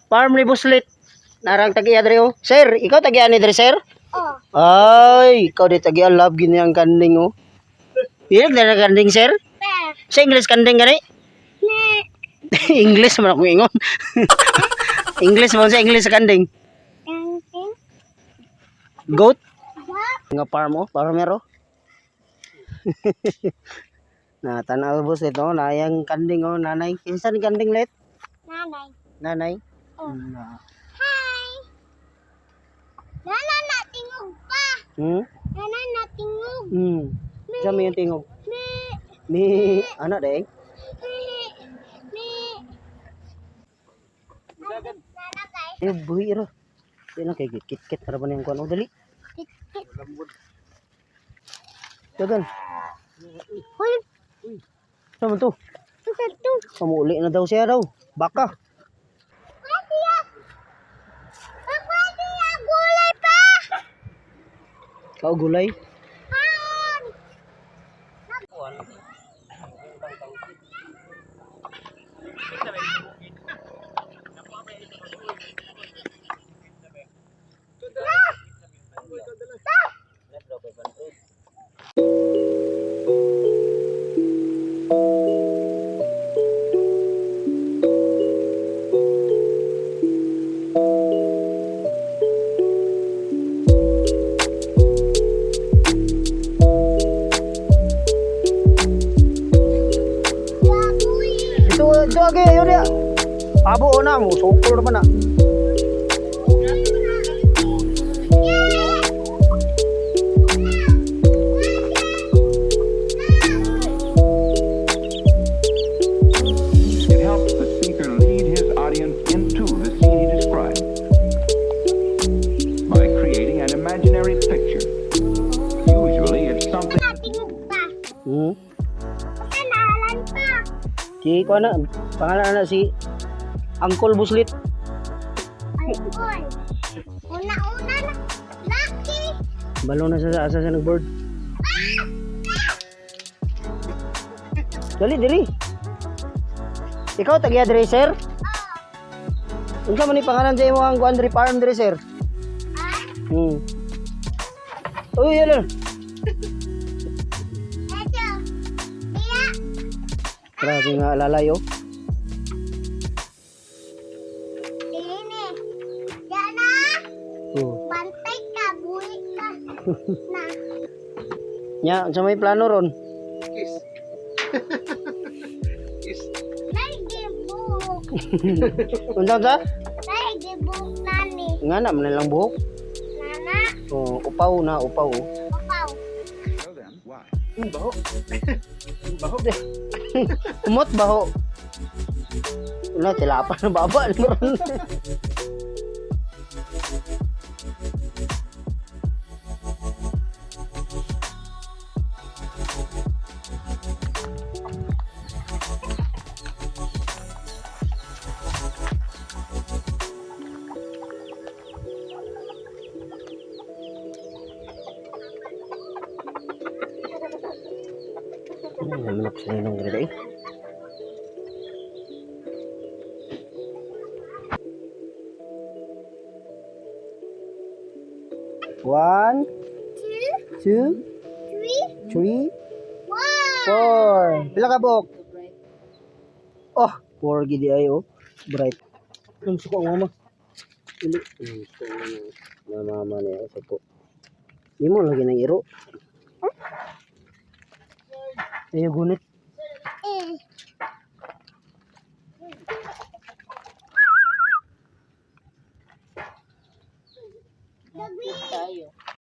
Farm ni Buslit. Narang tagiya dre oh. Sir, ikaw tagiya ni dre sir? Oh. Ay, ikaw di tagiya love gini ang kanding oh. Ilag na kanding sir? Sa English kanding gani? English man ako ingon. English mo sa English kanding. Goat? Nga farm oh, farmero. Na tanaw bus ito, nayang kanding oh, nanay. Kinsa ni kanding let? Nanay. Nanay. Oh. Hi. Nana natingog pa. Nana natingog. Saan yung tingog? Mi. Ano deh? Nana guys. Buhi ro. Sino kay kit-kit para ba niyang kuan oh, dali. Dagan. Hoy. Sama to. Ito. Kamuli na daw siya daw. Baka. Gulay pa. Kau gulay. Ito age yun ya. Abo na mo, sokol naman na. It helps the speaker lead his audience into the scene he described by creating an imaginary picture. Usually it's something. Kenalan pa. Si ko na, pangalan na si Uncle Buslit. Alcohol. Una-una na. Lucky. Balo na sa asa sa nag-board. Dali, dali. Ikaw tagiya dre sir? Unsa man ni pangalan sa imo ang kuan dre farm dre sir? Uy, yan. Ito. Iya. Grabe nga alalayo. Ini. Yana. Oh. Bantay ka. Buhi ka. Na. Nya, unsa may plano ron? Naigibuk. Unsa sa? Naigibuk nani. Nga na man lang buhok. Nana. Oh, upaw na, upaw. Papaw. So then, why? Baho. Baho deh. Umot baho. Wala, tilapan na baba. Namanap sa ninong ganda eh. One, two, three, four. Pila ka buok? Oh, 4 gidi ay oh. Bright. Ang suko ang mama. Dili. Na mama niya suko. Di mo lagi nang iro. Ayo gunit.